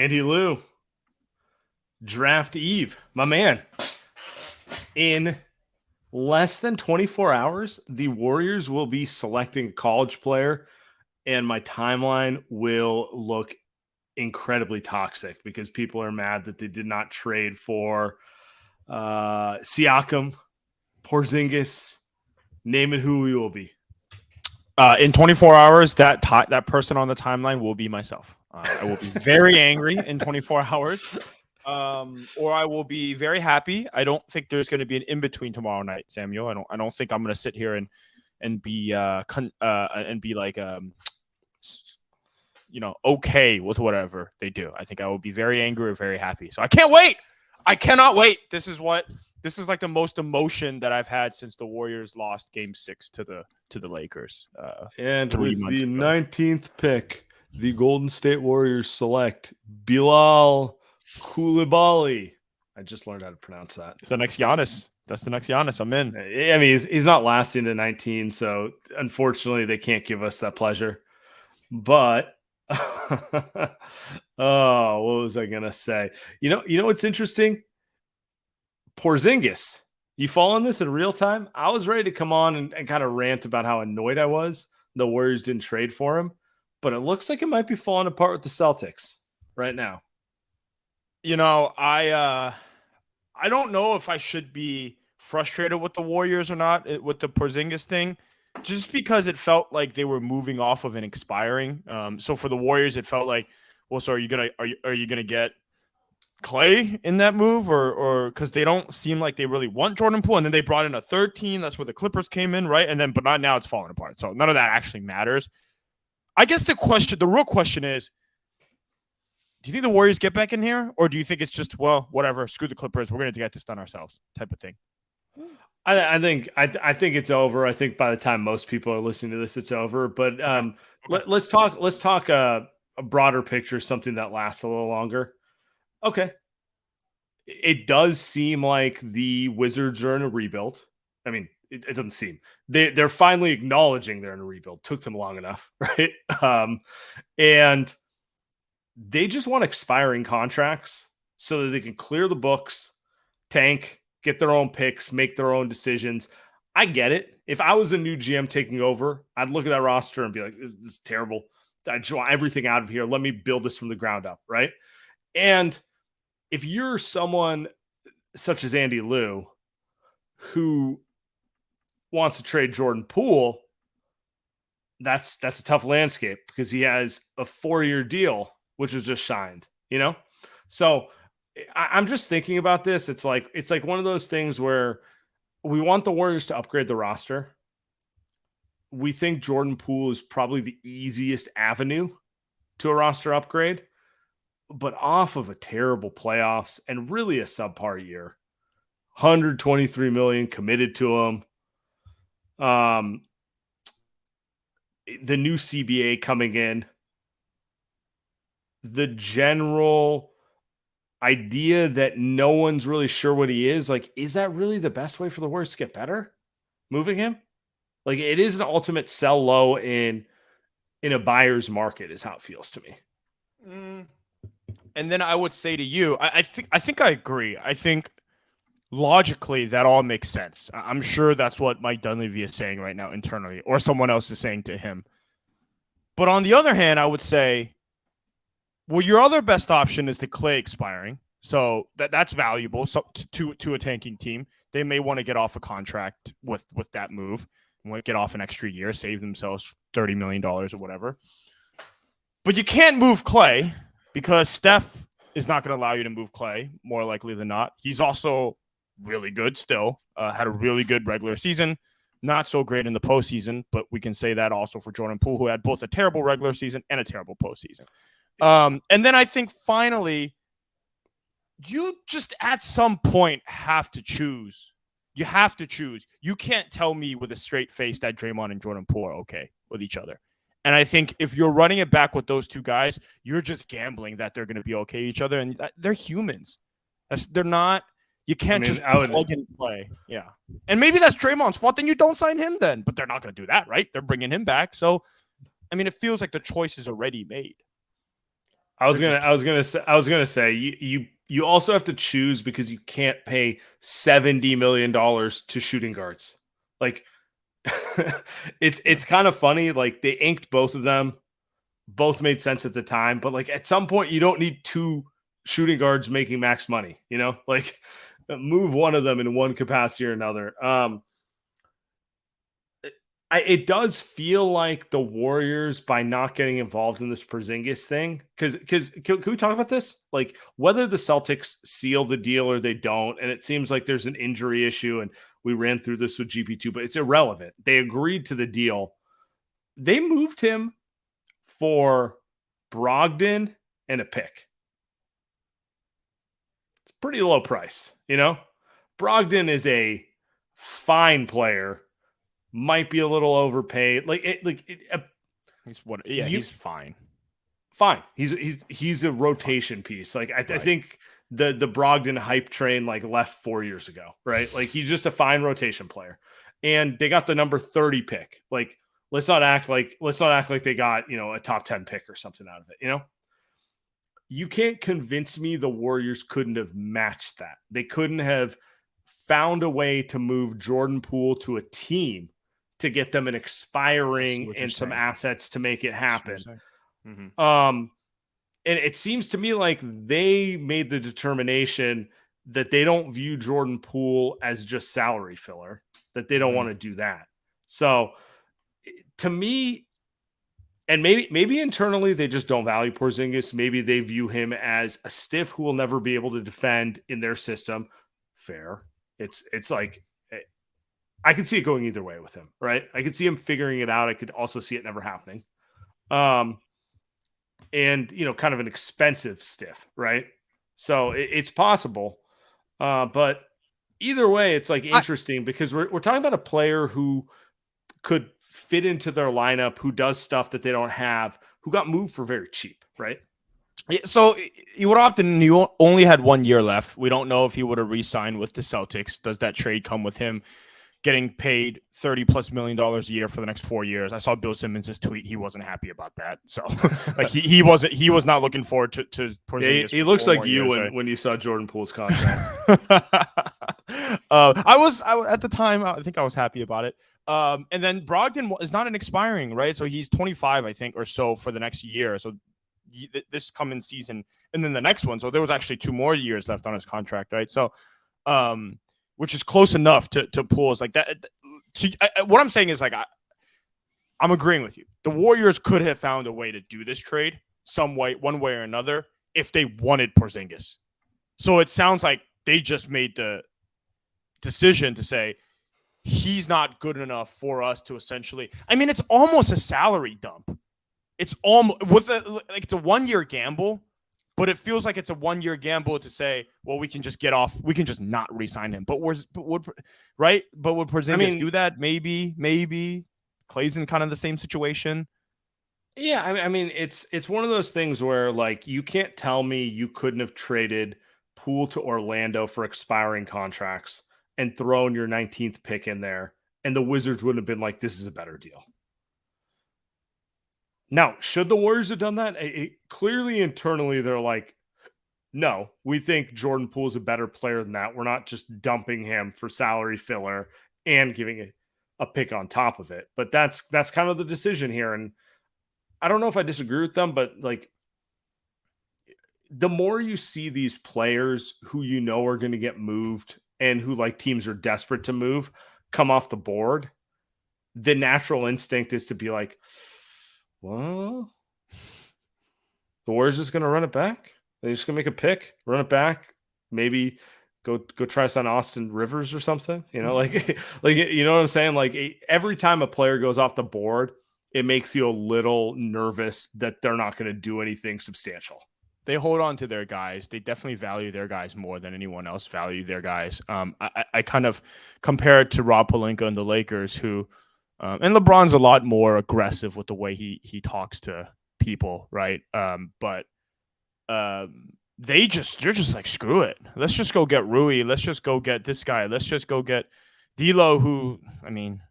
Andy Liu, Draft Eve, my man. In less than 24 hours, the Warriors will be selecting a college player, and my timeline will look incredibly toxic because people are mad that they did not trade for Siakam, Porzingis, name it who we will be. In 24 hours, that person on the timeline will be myself. I will be very angry in 24 hours, or I will be very happy. I don't think there's going to be an in between tomorrow night, Samuel. I don't think I'm going to sit here and be like okay with whatever they do. I think I will be very angry or very happy. So I can't wait. I cannot wait. This is like the most emotion that I've had since the Warriors lost Game 6 to the Lakers. And with the 19th pick, the Golden State Warriors select Bilal Coulibaly. I just learned how to pronounce that. It's the next Giannis. That's the next Giannis. I'm in. I mean, he's not lasting to 19, so unfortunately they can't give us that pleasure. But what was I gonna say? You know what's interesting? Porzingis. You following this in real time? I was ready to come on and kind of rant about how annoyed I was the Warriors didn't trade for him, but it looks like it might be falling apart with the Celtics right now. I don't know if I should be frustrated with the Warriors or not with the Porzingis thing, just because it felt like they were moving off of an expiring. So for the Warriors, it felt like, well, so are you gonna get Clay in that move, or because they don't seem like they really want Jordan Poole, and then they brought in a third team. That's where the Clippers came in, right? And then, but not now, it's falling apart. So none of that actually matters. I guess the real question is, do you think the Warriors get back in here, or do you think it's just, well, whatever, screw the Clippers, we're going to get this done ourselves, type of thing? I think it's over. I think by the time most people are listening to this, it's over. But okay. Let's talk a broader picture, something that lasts a little longer. Okay. It does seem like the Wizards are in a rebuild. I mean, it doesn't seem. They're finally acknowledging they're in a rebuild. Took them long enough, right? And they just want expiring contracts so that they can clear the books, tank, get their own picks, make their own decisions. I get it. If I was a new GM taking over, I'd look at that roster and be like, this is terrible. I just want everything out of here. Let me build this from the ground up, right? And if you're someone such as Andy Liu who wants to trade Jordan Poole, that's a tough landscape because he has a 4-year deal, which was just signed, So I'm just thinking about this. It's like one of those things where we want the Warriors to upgrade the roster. We think Jordan Poole is probably the easiest avenue to a roster upgrade. But off of a terrible playoffs and really a subpar year, $123 million committed to him. The new CBA coming in, the general idea that no one's really sure what he is. Like, is that really the best way for the Warriors to get better? Moving him? Like, it is an ultimate sell low in a buyer's market is how it feels to me. And then I would say to you, I think I agree. I think logically that all makes sense. I'm sure that's what Mike Dunleavy is saying right now internally, or someone else is saying to him. But on the other hand, I would say, well, your other best option is the Clay expiring. So that's valuable to a tanking team. They may want to get off a contract with that move, want to get off an extra year, save themselves $30 million or whatever. But you can't move Clay, because Steph is not going to allow you to move Clay, more likely than not. He's also really good still, had a really good regular season, not so great in the postseason, but we can say that also for Jordan Poole, who had both a terrible regular season and a terrible postseason. And then I think finally, you just at some point have to choose. You have to choose. You can't tell me with a straight face that Draymond and Jordan Poole are okay with each other. And I think if you're running it back with those two guys, you're just gambling that they're going to be okay with each other. And they're humans. They're not. You can't just plug and play. Yeah. And maybe that's Draymond's fault. Then you don't sign him then. But they're not going to do that, right? They're bringing him back. So, I mean, it feels like the choice is already made. I was gonna say you also have to choose because you can't pay $70 million to shooting guards. Like it's kind of funny. Like they inked both of them, both made sense at the time, but like at some point you don't need two shooting guards making max money, you know? Like move one of them in one capacity or another. It does feel like the Warriors, by not getting involved in this Porzingis thing, because can we talk about this? Like whether the Celtics seal the deal or they don't, and it seems like there's an injury issue, and we ran through this with GP2, but it's irrelevant. They agreed to the deal. They moved him for Brogdon and a pick. It's a pretty low price, you know? Brogdon is a fine player. Might be a little overpaid. He's fine. Fine. He's a rotation piece. Like I think the Brogdon hype train like left 4 years ago, right? Like he's just a fine rotation player. And they got the number 30 pick. Like let's not act like they got, you know, a top 10 pick or something out of it, you know? You can't convince me the Warriors couldn't have matched that. They couldn't have found a way to move Jordan Poole to a team to get them an expiring and some assets to make it happen. Mm-hmm. And it seems to me like they made the determination that they don't view Jordan Poole as just salary filler, that they don't want to do that. So to me, and maybe internally they just don't value Porzingis. Maybe they view him as a stiff who will never be able to defend in their system. Fair. It's like I could see it going either way with him, right? I could see him figuring it out. I could also see it never happening. And you know, kind of an expensive stiff, right? So it's possible. But either way, it's like interesting because we're talking about a player who could fit into their lineup, who does stuff that they don't have, who got moved for very cheap, right? So you would opt in. You only had 1 year left. We don't know if he would have re-signed with the Celtics. Does that trade come with him getting paid $30+ million a year for the next 4 years? I saw Bill Simmons' tweet. He wasn't happy about that. So like he was not looking forward to Porzingis. He looks like you when you saw Jordan Poole's contract. I was at the time, I think I was happy about it. And then Brogdon is not an expiring, right? So he's 25, I think, or so for the next year. So this coming season and then the next one. So there was actually 2 more years left on his contract, right? So, which is close enough to Poole's like that. What I'm saying is like, I'm agreeing with you. The Warriors could have found a way to do this trade some way, one way or another, if they wanted Porzingis. So it sounds like they just made the decision to say, he's not good enough for us to essentially, I mean, it's almost a salary dump. It's almost it's a 1 year gamble, but it feels like it's a 1 year gamble to say, well, we can just not re-sign him. But would Porzingis do that? Maybe. Clay's in kind of the same situation. Yeah, I mean, it's one of those things where like you can't tell me you couldn't have traded Poole to Orlando for expiring contracts and thrown your 19th pick in there, and the Wizards wouldn't have been like, this is a better deal. Now, should the Warriors have done that? Clearly, internally, they're like, no, we think Jordan Poole is a better player than that. We're not just dumping him for salary filler and giving a pick on top of it. But that's kind of the decision here. And I don't know if I disagree with them, but like the more you see these players who you know are going to get moved and who like teams are desperate to move come off the board, the natural instinct is to be like, well, the Warriors just going to run it back. They're just going to make a pick, run it back, maybe go try to sign Austin Rivers or something. You know, like you know what I'm saying? Like every time a player goes off the board, it makes you a little nervous that they're not going to do anything substantial. They hold on to their guys. They definitely value their guys more than anyone else value their guys. I kind of compare it to Rob Pelinka and the Lakers, who and LeBron's a lot more aggressive with the way he talks to people, right? But they're just like, screw it. Let's just go get Rui. Let's just go get this guy. Let's just go get D'Lo, who, I mean,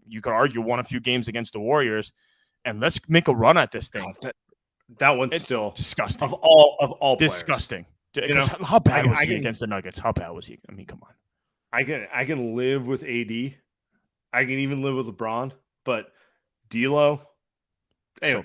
you could argue won a few games against the Warriors, and let's make a run at this thing. That one's It's still disgusting. of all Disgusting. Players. How bad was he against the Nuggets? How bad was he? I mean, come on. I can live with AD. I can even live with LeBron, but D'Lo. Anyway,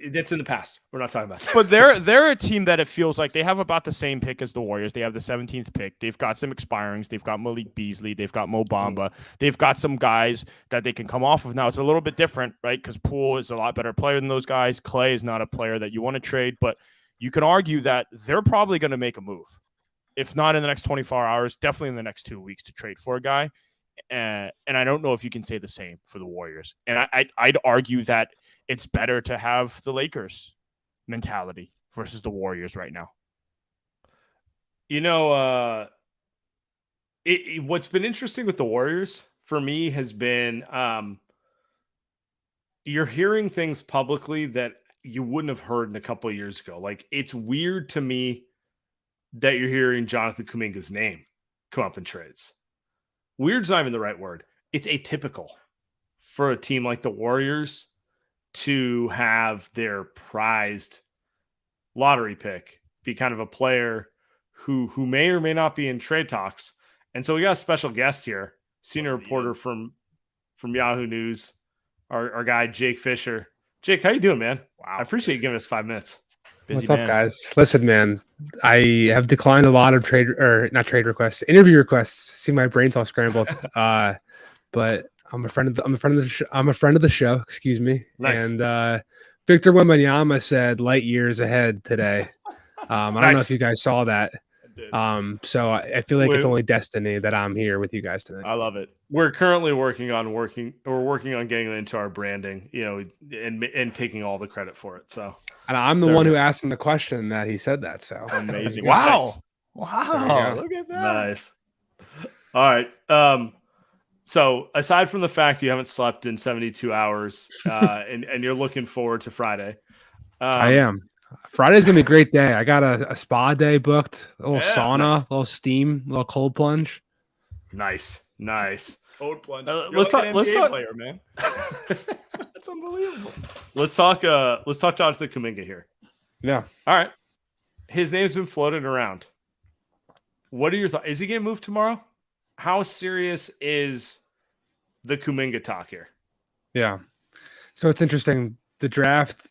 that's in the past. We're not talking about that. But they're a team that it feels like they have about the same pick as the Warriors. They have the 17th pick. They've got some expirings. They've got Malik Beasley. They've got Mo Bamba. They've got some guys that they can come off of. Now, it's a little bit different, right? Because Poole is a lot better player than those guys. Clay is not a player that you want to trade, but you can argue that they're probably going to make a move. If not in the next 24 hours, definitely in the next 2 weeks to trade for a guy. And I don't know if you can say the same for the Warriors. And I'd argue that it's better to have the Lakers mentality versus the Warriors right now. You know, what's been interesting with the Warriors for me has been you're hearing things publicly that you wouldn't have heard in a couple of years ago. Like, it's weird to me that you're hearing Jonathan Kuminga's name come up in trades. Weird's not even the right word. It's atypical for a team like the Warriors to have their prized lottery pick be kind of a player who may or may not be in trade talks. And so we got a special guest here, senior reporter from Yahoo News, our guy Jake Fisher. Jake, how you doing, man? Wow, I appreciate you giving us 5 minutes. What's up, guys? Listen, man, I have declined a lot of trade requests, interview requests. See, my brain's all scrambled. But I'm a friend of the show. Excuse me. Nice. And Victor Wembanyama said light years ahead today. I don't know if you guys saw that. So I feel like it's only destiny that I'm here with you guys tonight. I love it. We're currently working on getting into our branding, and taking all the credit for it. So, and I'm the one who asked him the question that he said that. So amazing. Wow. Wow. Look at that. Nice. All right. So aside from the fact you haven't slept in 72 hours, and you're looking forward to Friday. I am. Friday's gonna be a great day. I got a spa day booked, a little sauna, nice. A little steam, a little cold plunge. Nice. Cold plunge. Let's talk player, man. That's unbelievable. Let's talk Jonathan Kuminga here. Yeah. All right. His name's been floated around. What are your thoughts? Is he getting moved tomorrow? How serious is the Kuminga talk here? Yeah. So it's interesting. The draft,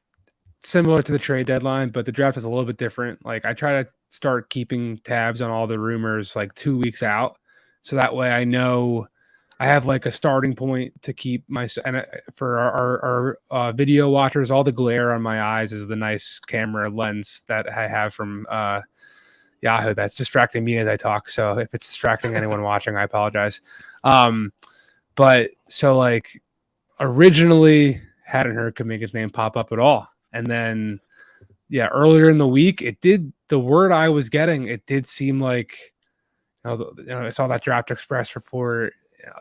similar to the trade deadline, but the draft is a little bit different. Like, I try to start keeping tabs on all the rumors like 2 weeks out. So that way I know I have like a starting point to keep and for our video watchers, all the glare on my eyes is the nice camera lens that I have from Yahoo that's distracting me as I talk. So if it's distracting anyone watching, I apologize. But so like originally hadn't heard Kuminga's name pop up at all. And then, earlier in the week, the word I was getting, it did seem like, I saw that Draft Express report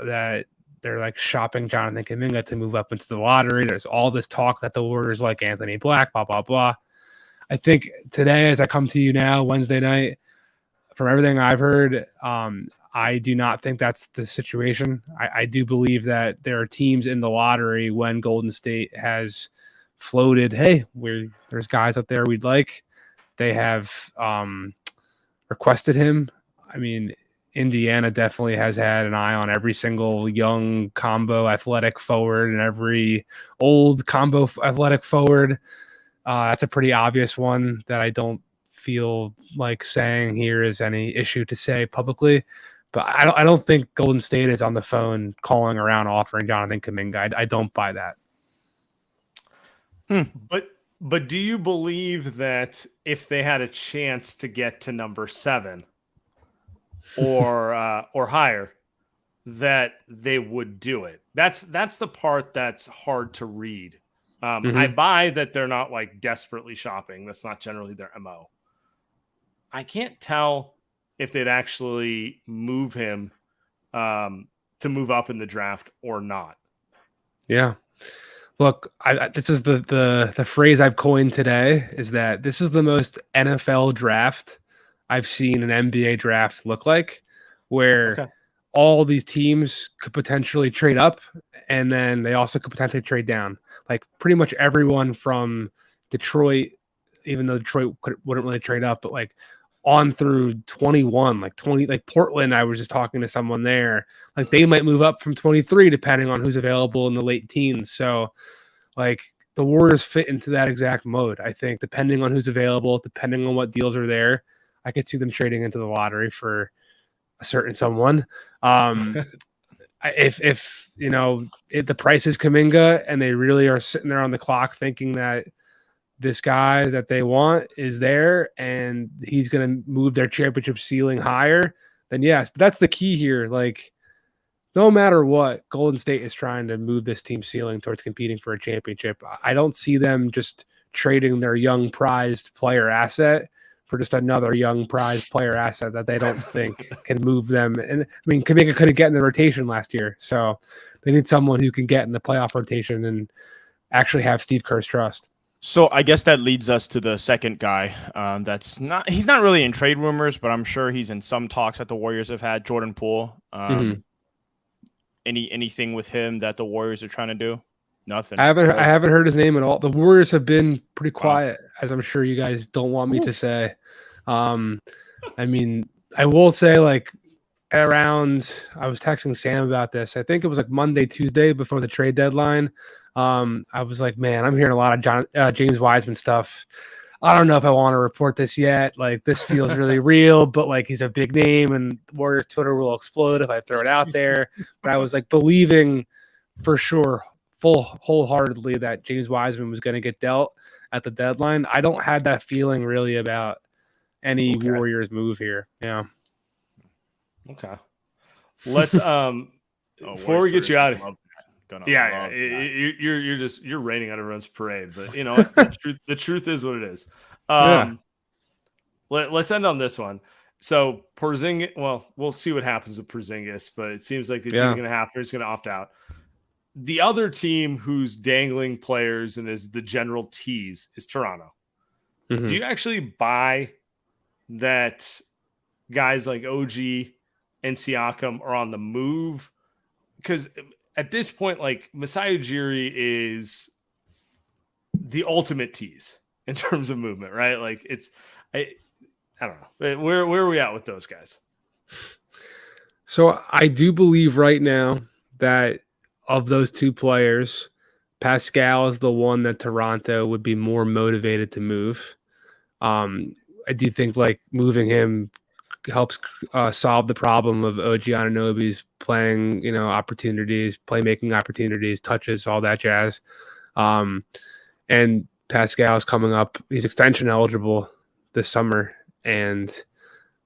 that they're like shopping Jonathan Kuminga to move up into the lottery. There's all this talk that the Warriors like Anthony Black, blah, blah, blah. I think today, as I come to you now, Wednesday night, from everything I've heard, I do not think that's the situation. I do believe that there are teams in the lottery when Golden State has floated, hey, there's guys out there we'd like. They have requested him. I mean, Indiana definitely has had an eye on every single young combo athletic forward and every old combo athletic forward. That's a pretty obvious one that I don't feel like saying here is any issue to say publicly. But I don't think Golden State is on the phone calling around offering Jonathan Kuminga. I don't buy that. But do you believe that if they had a chance to get to number 7 or higher, that they would do it? That's the part that's hard to read. I buy that they're not like desperately shopping. That's not generally their MO. I can't tell if they'd actually move him to move up in the draft or not. Yeah. Look, this is the phrase I've coined today is that this is the most NFL draft I've seen an NBA draft look like, where all these teams could potentially trade up and then they also could potentially trade down. Like pretty much everyone from Detroit even though Detroit wouldn't really trade up, but like on through 21, like 20, like Portland. I was just talking to someone there, like they might move up from 23 depending on who's available in the late teens. So like the Warriors fit into that exact mode. I think depending on who's available, depending on what deals are there, I could see them trading into the lottery for a certain someone. If you know if the price is Kuminga and they really are sitting there on the clock thinking that this guy that they want is there and he's going to move their championship ceiling higher, then yes. But that's the key here. Like, no matter what, Golden State is trying to move this team ceiling towards competing for a championship. I don't see them just trading their young prized player asset for just another young prized player asset that they don't think can move them. And I mean, Kuminga couldn't get in the rotation last year. So they need someone who can get in the playoff rotation and actually have Steve Kerr's trust. So I guess that leads us to the second guy. He's not really in trade rumors, but I'm sure he's in some talks that the Warriors have had. Jordan Poole. Anything with him that the Warriors are trying to do? Nothing. I haven't heard his name at all. The Warriors have been pretty quiet, as I'm sure you guys don't want me to say. I mean, I will say like I was texting Sam about this. I think it was like Monday, Tuesday before the trade deadline. I was like, man, I'm hearing a lot of James Wiseman stuff. I don't know if I want to report this yet. Like, this feels really real, but like he's a big name and Warriors Twitter will explode if I throw it out there. But I was like believing for sure, wholeheartedly that James Wiseman was going to get dealt at the deadline. I don't have that feeling really about any Warriors move here. Yeah. Okay. Let's before we get you out of here. You're raining on everyone's parade, but you know the truth is what it is. Let's end on this one. So Porzingis, well, we'll see what happens with Porzingis, but it seems like it's going to happen. It's going to opt out. The other team who's dangling players and is the general tease is Toronto. Mm-hmm. Do you actually buy that guys like OG and Siakam are on the move? Because at this point, like Masai Ujiri is the ultimate tease in terms of movement, right? Like I don't know. Where are we at with those guys? So I do believe right now that of those two players, Pascal is the one that Toronto would be more motivated to move. I do think like moving him helps solve the problem of OG Anunoby's playing, opportunities, playmaking opportunities, touches, all that jazz. And Pascal's coming up. He's extension eligible this summer, and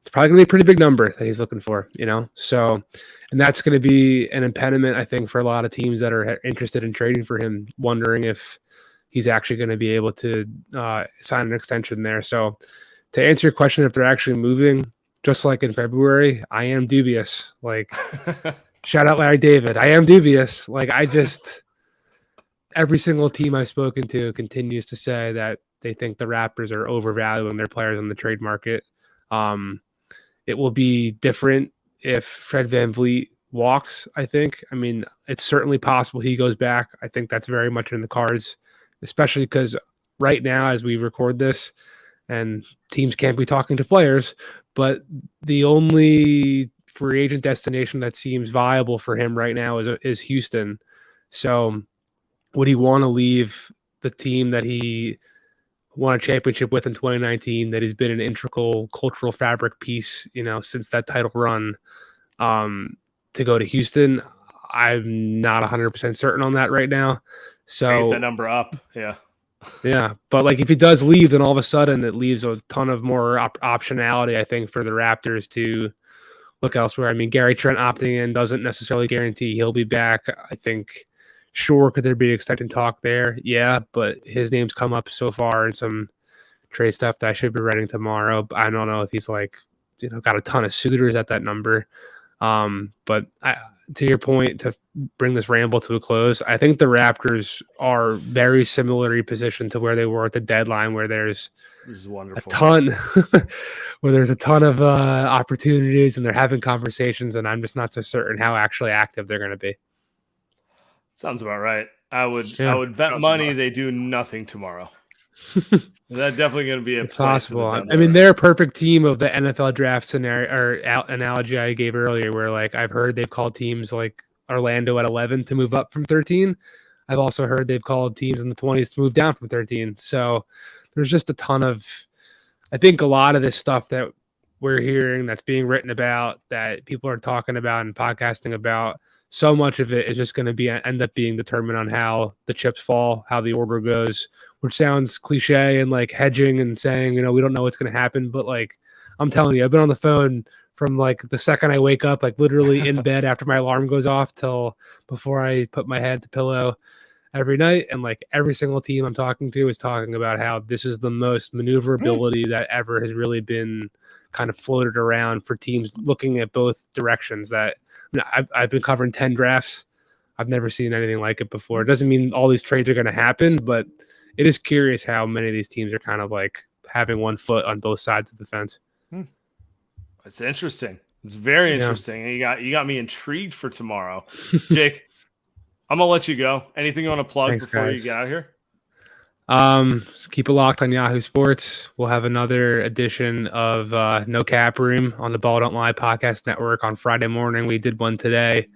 it's probably going to be a pretty big number that he's looking for, So, and that's going to be an impediment, I think, for a lot of teams that are interested in trading for him, wondering if he's actually going to be able to sign an extension there. So to answer your question, if they're actually moving, just like in February, I am dubious. Like, shout out Larry David. I am dubious. Like, every single team I've spoken to continues to say that they think the Raptors are overvaluing their players on the trade market. It will be different if Fred VanVleet walks, I think. I mean, it's certainly possible he goes back. I think that's very much in the cards, especially because right now, as we record this, and teams can't be talking to players, but the only free agent destination that seems viable for him right now is Houston. So would he want to leave the team that he won a championship with in 2019, that has been an integral cultural fabric piece, since that title run, to go to Houston? I'm not 100% certain on that right now. So get that number up. Yeah. Yeah, but like if he does leave, then all of a sudden it leaves a ton of more optionality, I think, for the Raptors to look elsewhere. I mean, Gary Trent opting in doesn't necessarily guarantee he'll be back. I think, sure, could there be extended talk there? Yeah, but his name's come up so far in some trade stuff that I should be writing tomorrow. I don't know if he's like, got a ton of suitors at that number. But to your point, to bring this ramble to a close, I think the Raptors are very similarly positioned to where they were at the deadline, where there's a ton of opportunities and they're having conversations, and I'm just not so certain how actually active they're going to be. Sounds about right. I would bet money they do nothing tomorrow. Is that definitely going to be a It's play for the possible. I Denver? mean, they're a perfect team of the NFL draft scenario or analogy I gave earlier, where like I've heard they've called teams like Orlando at 11 to move up from 13. I've also heard they've called teams in the 20s to move down from 13. So there's just a ton of, I think a lot of this stuff that we're hearing that's being written about, that people are talking about and podcasting about, so much of it is just going to be end up being determined on how the chips fall, how the order goes, which sounds cliche and like hedging and saying, we don't know what's going to happen. But like, I'm telling you, I've been on the phone from like the second I wake up, like literally in bed after my alarm goes off till before I put my head to pillow every night. And like every single team I'm talking to is talking about how this is the most maneuverability that ever has really been kind of floated around for teams looking at both directions. That I've been covering 10 drafts. I've never seen anything like it before. It doesn't mean all these trades are going to happen, but it is curious how many of these teams are kind of like having one foot on both sides of the fence. It's interesting. It's very interesting. And you got me intrigued for tomorrow. Jake, I'm going to let you go. Anything you want to plug before guys. you get out of here? Just keep it locked on Yahoo Sports. We'll have another edition of No Cap Room on the Ball Don't Lie podcast network on Friday morning. We did one today.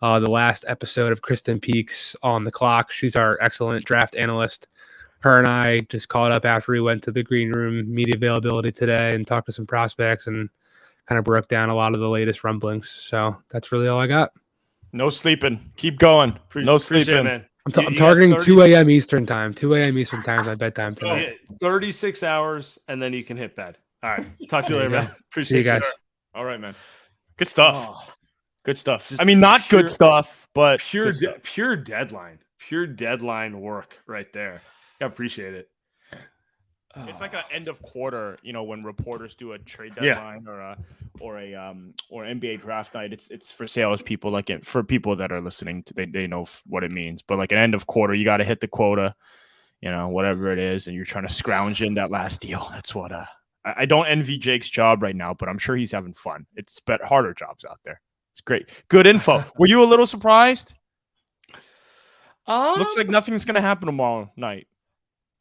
The last episode of Kristen Peaks on the clock. She's our excellent draft analyst. Her and I just caught up after we went to the green room media availability today and talked to some prospects and kind of broke down a lot of the latest rumblings. So that's really all I got. No sleeping. Keep going. No sleeping. Man. I'm targeting 2 a.m. Eastern time. 2 a.m. Eastern time is my bedtime tonight. 36 hours, and then you can hit bed. All right. Talk to you later, man. Appreciate you guys. All right, man. Good stuff. Oh, good stuff. I mean, not good stuff, but pure deadline. Pure deadline work right there. I appreciate it. It's like an end of quarter, when reporters do a trade deadline or NBA draft night. It's for salespeople, for people that are listening to, they know what it means. But like an end of quarter, you got to hit the quota, whatever it is, and you're trying to scrounge in that last deal. That's what I don't envy Jake's job right now, but I'm sure he's having fun. It's harder jobs out there. It's great, good info. Were you a little surprised? Looks like nothing's gonna happen tomorrow night.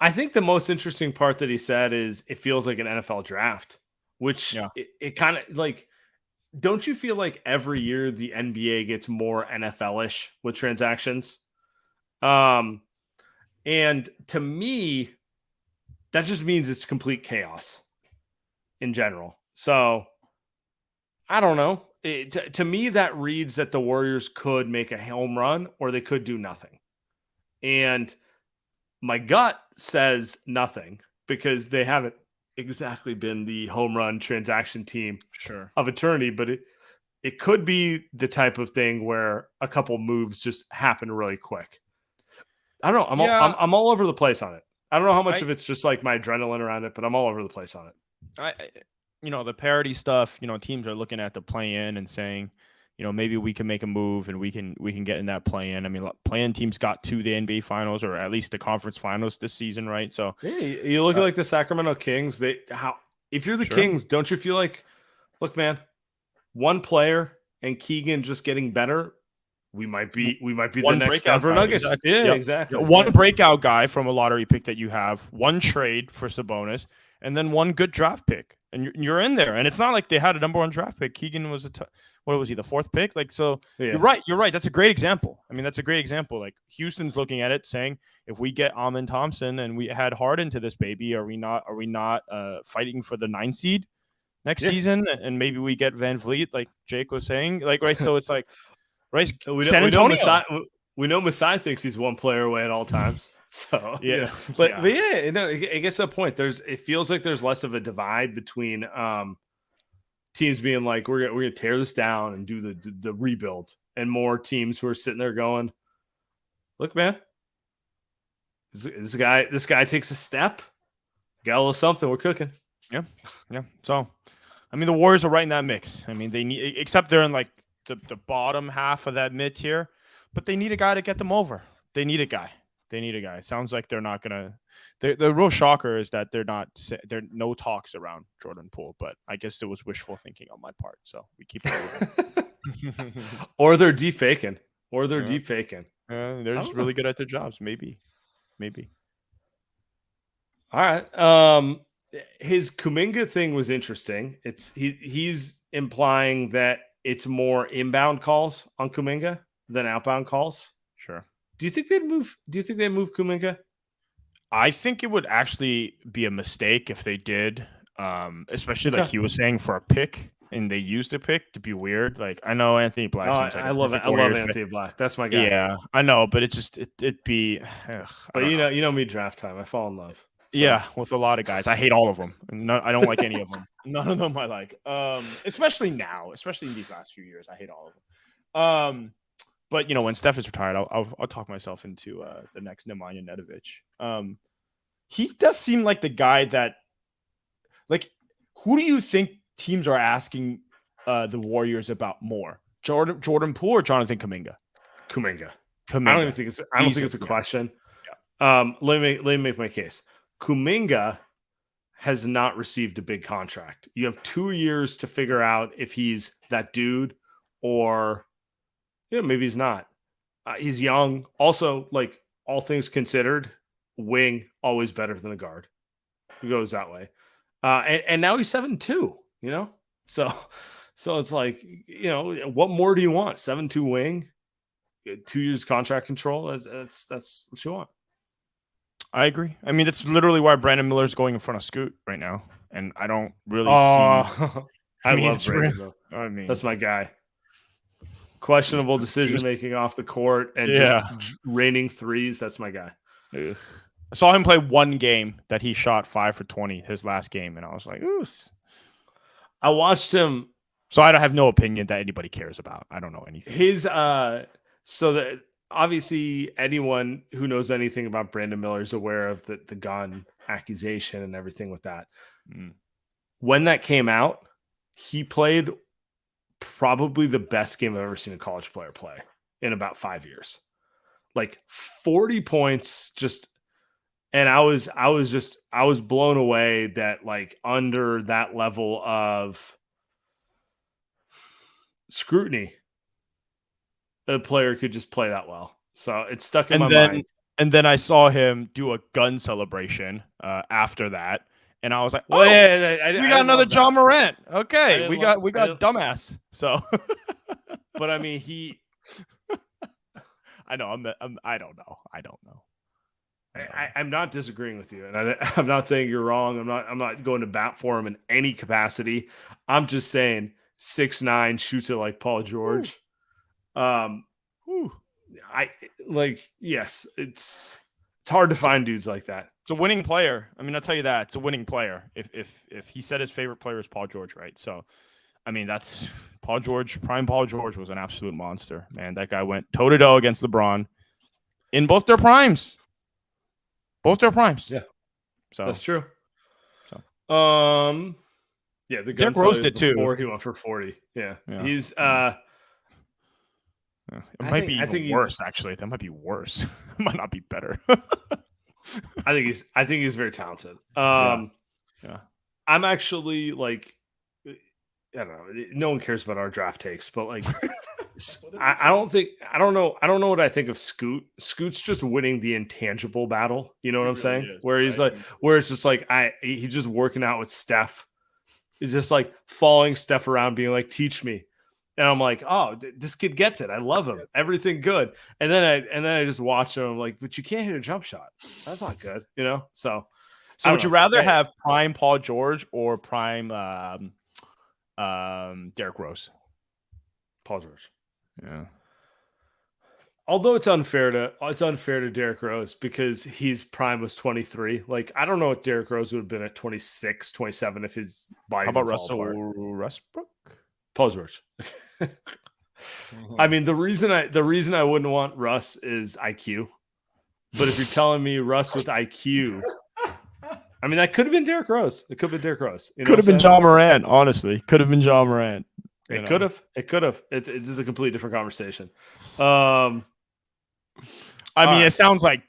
I think the most interesting part that he said is it feels like an NFL draft, which it kind of like, don't you feel like every year the NBA gets more NFL-ish with transactions? And to me, that just means it's complete chaos in general. So I don't know. To me, that reads that the Warriors could make a home run or they could do nothing. And my gut says nothing because they haven't exactly been the home run transaction team of eternity, but it could be the type of thing where a couple moves just happen really quick. I don't know. I'm all over the place on it. I don't know how much of it's just like my adrenaline around it, but I'm all over the place on it. The parity stuff, teams are looking at the play-in and saying, maybe we can make a move and we can get in that play-in. I mean, play-in teams got to the NBA finals or at least the conference finals this season, right? So yeah, you look at like the Sacramento Kings. If you're the Kings, don't you feel like, look, man, one player and Keegan just getting better, we might be the next Denver Nuggets. Exactly. Yeah, exactly. One breakout guy from a lottery pick that you have, one trade for Sabonis, and then one good draft pick, and you're in there. And it's not like they had a number one draft pick. Keegan was what was he, the fourth pick? Like, so You're right. That's a great example. I mean, that's a great example. Like Houston's looking at it saying, if we get Amin Thompson and we had Harden to this baby, are we not fighting for the 9 seed next season? And maybe we get Van Vliet, like Jake was saying, like, right. So it's like, right. San Antonio. We know Masai thinks he's one player away at all times. So but it gets to a point. It feels like there's less of a divide between teams being like, we're gonna tear this down and do the rebuild, and more teams who are sitting there going, look, man, this guy takes a step, got a little something, we're cooking. Yeah. So, I mean, the Warriors are right in that mix. I mean, they need, except they're in like the bottom half of that mid tier, but they need a guy to get them over. They need a guy. It sounds like they're not gonna. The real shocker is that there are no talks around Jordan Poole, but I guess it was wishful thinking on my part. So we keep it moving. Or they're deep faking. They're just really good at their jobs. Maybe. All right. His Kuminga thing was interesting. He's implying that it's more inbound calls on Kuminga than outbound calls. Sure. Do you think they'd move? Do you think they'd move Kuminga? I think it would actually be a mistake if they did, especially like he was saying for a pick, and they used a pick to be weird. Like I know Anthony Black. Oh, Seems like I love it. I love Anthony Black. That's my guy. Yeah, I know, but it'd be. But you know me, draft time. I fall in love. So. Yeah, with a lot of guys, I hate all of them. No, I don't like any of them. None of them I like. Especially now, especially in these last few years, I hate all of them. But when Steph is retired, I'll talk myself into the next Nemanja Nedovic. He does seem like the guy that, like, who do you think teams are asking the Warriors about more, Jordan Poole or Jonathan Kuminga? Kuminga. I don't even think it's. I don't think it's a question. Yeah. Let me make my case. Kuminga has not received a big contract. You have 2 years to figure out if he's that dude or maybe he's not. He's young. Also, like all things considered, wing always better than a guard. It goes that way. And now he's 7'2", So it's like, what more do you want? 7'2" wing, 2 years contract control. That's what you want. I agree. I mean, that's literally why Brandon Miller's going in front of Scoot right now, and I don't really see. I love Brandon. I mean, that's my guy. Questionable decision making off the court and just raining threes. That's my guy. Ugh. I saw him play one game that he shot 5 for 20, his last game, and I was like, ooh. I watched him. So I don't have no opinion that anybody cares about. I don't know anything. So that obviously anyone who knows anything about Brandon Miller is aware of the gun accusation and everything with that. When that came out, he played probably the best game I've ever seen a college player play in about 5 years. Like 40 points just. And I was blown away that like under that level of scrutiny, a player could just play that well. So it stuck in my mind. And then I saw him do a gun celebration after that, and I was like, "Oh, we got another John Morant. Okay, we got dumbass." So, but I mean, I know. I don't know. I'm not disagreeing with you, and I'm not saying you're wrong. I'm not going to bat for him in any capacity. I'm just saying 6'9" shoots it like Paul George. Yes, it's hard to find dudes like that. It's a winning player. I mean, I'll tell you that it's a winning player. If he said his favorite player is Paul George, right? So, I mean, that's Paul George. Prime Paul George was an absolute monster, man. That guy went toe to toe against LeBron in both their primes. Yeah. So that's true. So yeah, the Derrick Rose did too. He went for 40. Yeah. He's it might be even worse, actually. That might be worse. It might not be better. I think he's very talented. Yeah. I'm actually like, I don't know. No one cares about our draft takes, but like, I don't know what I think of Scoot. Scoot's just winning the intangible battle. You know what I'm saying? Where he's like, where it's just like, he's just working out with Steph. He's just like following Steph around, being like, teach me. And I'm like, oh, this kid gets it. I love him. Everything good. And then I just watch him. I'm like, but you can't hit a jump shot. That's not good, So would you rather have prime Paul George or prime Derrick Rose? Paul George. Yeah. Although it's unfair to Derrick Rose because his prime was 23. Like, I don't know what Derrick Rose would have been at 26, 27 if his body. How about Russell Westbrook? Paul George. I mean, the reason I wouldn't want Russ is IQ. But if you're telling me Russ with IQ, I mean, that could have been Derrick Rose. It could have been Derrick Rose. Could have been John Morant, honestly. Could have been John Morant. It could have. It is a completely different conversation. I mean, it sounds like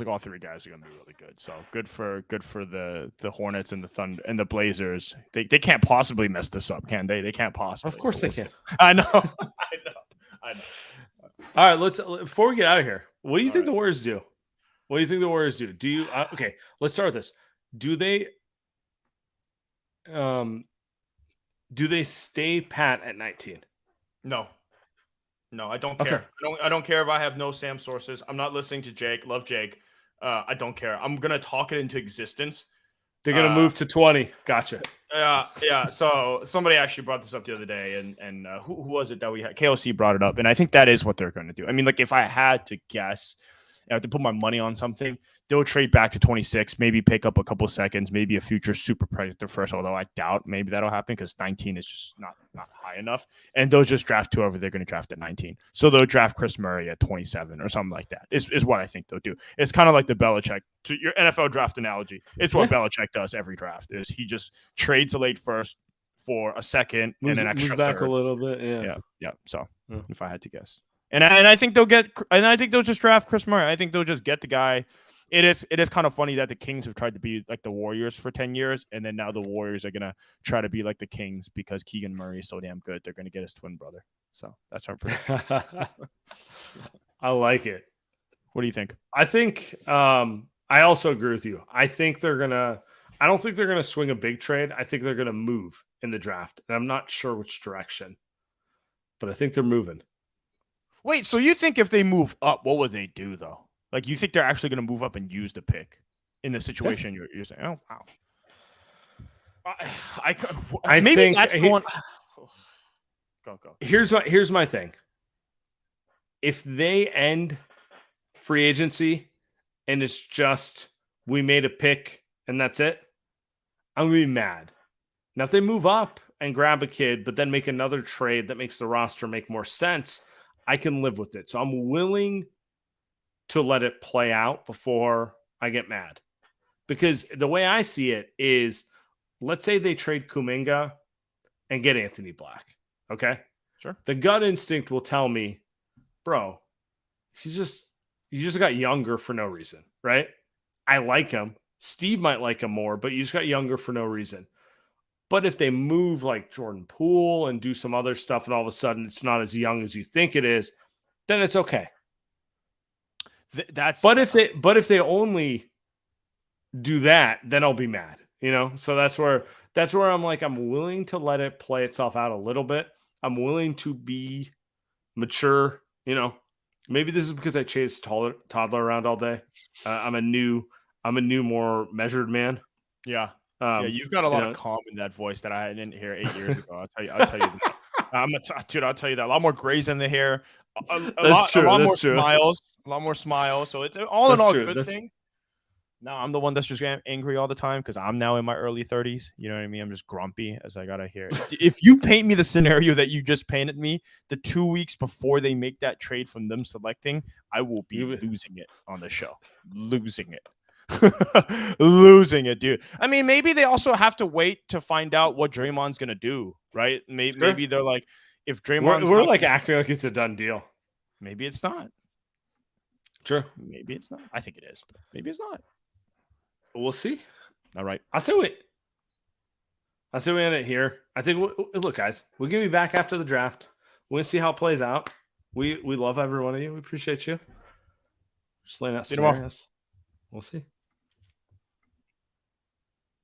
all three guys are going to be really good. So good for the Hornets and the Thunder and the Blazers. They can't possibly mess this up, can they? They can't possibly. Of course they can. I know. All right, before we get out of here, what do you think the Warriors do? What do you think the Warriors do? Do you okay? Let's start with this. do they stay pat at 19? No, I don't Okay. care. I don't care if I have no Sam sources. I'm not listening to Jake. Love Jake. I don't care. I'm gonna talk it into existence. They're gonna move to 20. Gotcha. Yeah. So somebody actually brought this up the other day, and who was it that we had? KLC brought it up, and I think that is what they're going to do. I mean, like if I had to guess, I have to put my money on something. They'll trade back to 26, maybe pick up a couple seconds, maybe a future super predator first. Although I doubt maybe that'll happen because 19 is just not high enough, and they'll just draft whoever they're going to draft at 19. So they'll draft Chris Murray at 27 or something like that. Is what I think they'll do. It's kind of like the Belichick to your NFL draft analogy. It's what Belichick does every draft. Is he just trades a late first for a second and an extra back third. a little bit. Yeah. So if I had to guess, and I think they'll get, and I think they'll just draft Chris Murray. I think they'll just get the guy. It is kind of funny that the Kings have tried to be like the Warriors for 10 years, and then now the Warriors are gonna try to be like the Kings because Keegan Murray is so damn good. They're gonna get his twin brother. So that's our prediction. I like it. What do you think? I think I also agree with you. I don't think they're gonna swing a big trade. I think they're gonna move in the draft, and I'm not sure which direction, but I think they're moving. Wait, so you think if they move up, what would they do though? Like, you think they're actually going to move up and use the pick in the situation you're saying? Oh, wow. I maybe think that's the one. Go. Here's my thing. If they end free agency and it's just we made a pick and that's it, I'm gonna be mad. Now, if they move up and grab a kid, but then make another trade that makes the roster make more sense, I can live with it. So I'm willing to let it play out before I get mad. Because the way I see it is, let's say they trade Kuminga and get Anthony Black. Okay? Sure. The gut instinct will tell me, bro, you just got younger for no reason, right? I like him. Steve might like him more, but you just got younger for no reason. But if they move like Jordan Poole and do some other stuff and all of a sudden it's not as young as you think it is, then it's okay. But if they only do that, then I'll be mad, So that's where I'm like, I'm willing to let it play itself out a little bit. I'm willing to be mature, Maybe this is because I chased toddler around all day. I'm a new, more measured man. Yeah. You've got a lot of calm in that voice that I didn't hear 8 years ago. I'll tell you that. I'll tell you that. A lot more grays in the hair. A lot more smiles. So it's all in all a good thing. Now I'm the one that's just angry all the time because I'm now in my early 30s. You know what I mean? I'm just grumpy as I gotta hear it. If you paint me the scenario that you just painted me, the 2 weeks before they make that trade from them selecting, I will be losing it on the show. Losing it. Losing it, dude. I mean, maybe they also have to wait to find out what Draymond's gonna do, right? Maybe they're like, if Draymond's we're like acting like it's a done deal. Maybe it's not. Sure. Maybe it's not. I think it is, but maybe it's not. We'll see. All right. I say we end it here. I think. Look, guys, we'll give you back after the draft. We'll see how it plays out. We love every one of you. We appreciate you. Just laying out scenarios. We'll see.